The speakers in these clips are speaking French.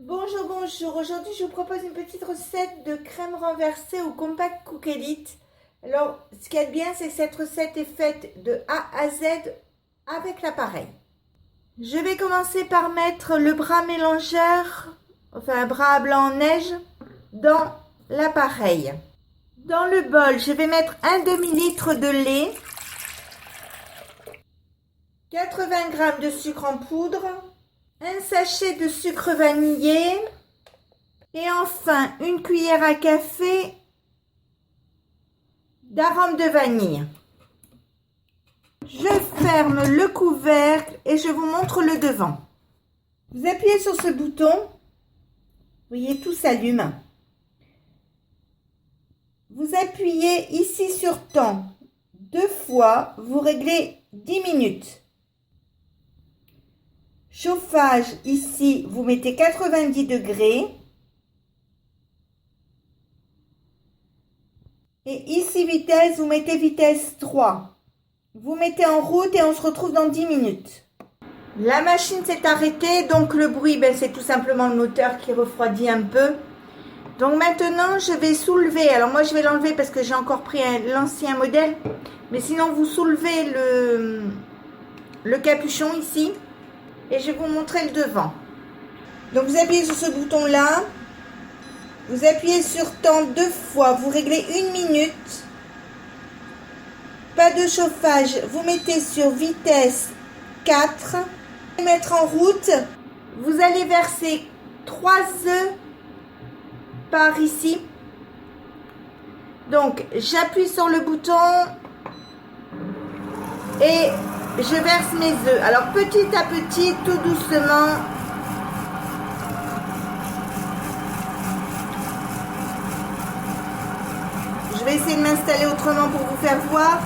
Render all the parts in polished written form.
Bonjour, bonjour. Aujourd'hui, je vous propose une petite recette de crème renversée au Compact Cook Elite. Alors, ce qu'il y a de bien, c'est que cette recette est faite de A à Z avec l'appareil. Je vais commencer par mettre le bras mélangeur, enfin un bras blanc en neige, dans l'appareil. Dans le bol, je vais mettre un demi-litre de lait, 80 g de sucre en poudre, un sachet de sucre vanillé et enfin une cuillère à café d'arôme de vanille. Je ferme le couvercle et je vous montre le devant. Vous appuyez sur ce bouton, vous voyez tout s'allume. Vous appuyez ici sur temps 2 fois, vous réglez 10 minutes. Chauffage, ici, vous mettez 90 degrés. Et ici, vitesse, vous mettez vitesse 3. Vous mettez en route et on se retrouve dans 10 minutes. La machine s'est arrêtée, donc le bruit, c'est tout simplement le moteur qui refroidit un peu. Donc maintenant, je vais soulever. Alors moi, je vais l'enlever parce que j'ai encore pris l'ancien modèle. Mais sinon, vous soulevez le capuchon ici. Et je vais vous montrer le devant. Donc vous appuyez sur ce bouton là. Vous appuyez sur temps 2 fois. Vous réglez 1 minute. Pas de chauffage. Vous mettez sur vitesse 4. Mettre en route. Vous allez verser 3 œufs par ici. Donc j'appuie sur le bouton. Et je verse mes œufs. Alors petit à petit, tout doucement. Je vais essayer de m'installer autrement pour vous faire voir.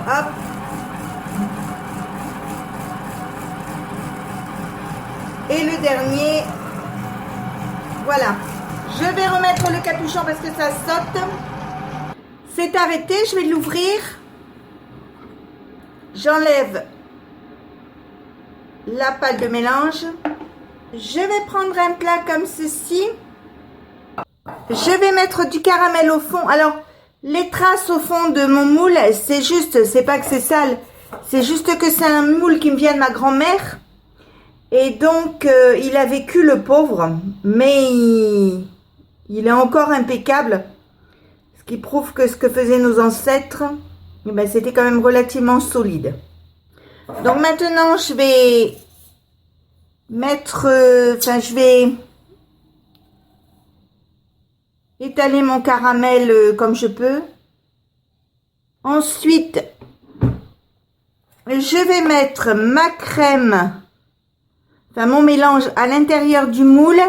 Hop. Et le dernier. Voilà. Je vais remettre le capuchon parce que ça saute. C'est arrêté, je vais l'ouvrir. J'enlève la pâte de mélange. Je vais prendre un plat comme ceci. Je vais mettre du caramel au fond. Alors, les traces au fond de mon moule, c'est juste, c'est pas que c'est sale. C'est juste que c'est un moule qui me vient de ma grand-mère. Et donc, il a vécu le pauvre. Mais il est encore impeccable. Ce qui prouve que ce que faisaient nos ancêtres, c'était quand même relativement solide. Donc maintenant, je vais mettre, je vais étaler mon caramel comme je peux. Ensuite, je vais mettre ma crème, mon mélange à l'intérieur du moule.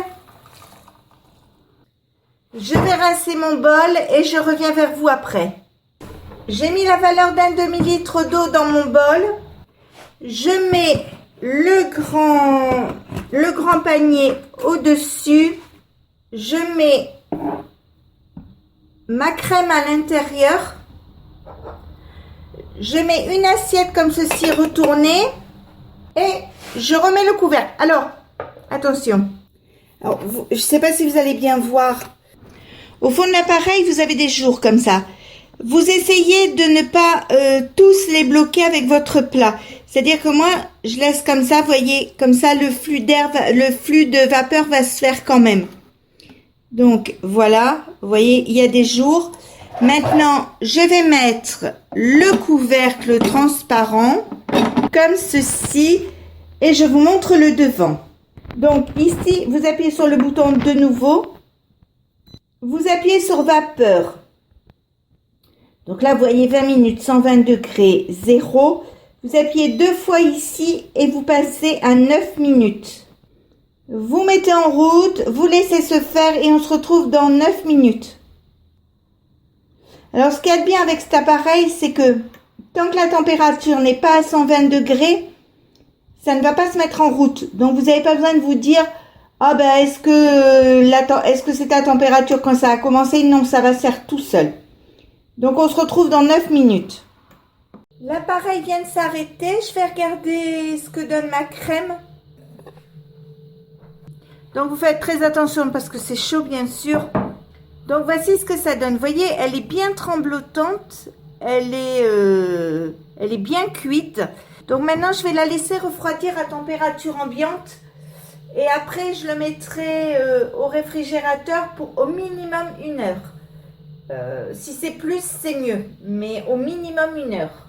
Je vais rincer mon bol et je reviens vers vous après. J'ai mis la valeur d'un demi-litre d'eau dans mon bol. Je mets le grand panier au-dessus. Je mets ma crème à l'intérieur. Je mets une assiette comme ceci retournée. Et je remets le couvercle. Alors, attention. Alors, je ne sais pas si vous allez bien voir. Au fond de l'appareil, vous avez des jours comme ça. Vous essayez de ne pas tous les bloquer avec votre plat. C'est-à-dire que moi, je laisse comme ça, vous voyez, comme ça, le flux d'air, le flux de vapeur va se faire quand même. Donc, voilà, vous voyez, il y a des jours. Maintenant, je vais mettre le couvercle transparent, comme ceci, et je vous montre le devant. Donc, ici, vous appuyez sur le bouton de nouveau. Vous appuyez sur vapeur. Donc là, vous voyez 20 minutes, 120 degrés, 0. Vous appuyez 2 fois ici et vous passez à 9 minutes. Vous mettez en route, vous laissez se faire et on se retrouve dans 9 minutes. Alors, ce qu'il y a de bien avec cet appareil, c'est que tant que la température n'est pas à 120 degrés, ça ne va pas se mettre en route. Donc, vous n'avez pas besoin de vous dire... Ah est-ce que c'était à température quand ça a commencé? Non, ça va se faire tout seul. Donc on se retrouve dans 9 minutes. L'appareil vient de s'arrêter. Je vais regarder ce que donne ma crème. Donc, vous faites très attention parce que c'est chaud, bien sûr. Donc, voici ce que ça donne. Vous voyez, elle est bien tremblotante. Elle est bien cuite. Donc, maintenant, je vais la laisser refroidir à température ambiante. Et après, je le mettrai au réfrigérateur pour au minimum 1 heure. Si c'est plus, c'est mieux. Mais au minimum 1 heure.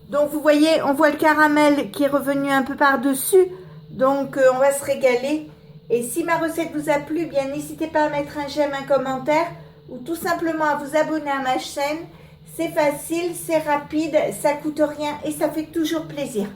Donc, vous voyez, on voit le caramel qui est revenu un peu par-dessus. Donc, on va se régaler. Et si ma recette vous a plu, bien n'hésitez pas à mettre un j'aime, un commentaire ou tout simplement à vous abonner à ma chaîne. C'est facile, c'est rapide, ça coûte rien et ça fait toujours plaisir.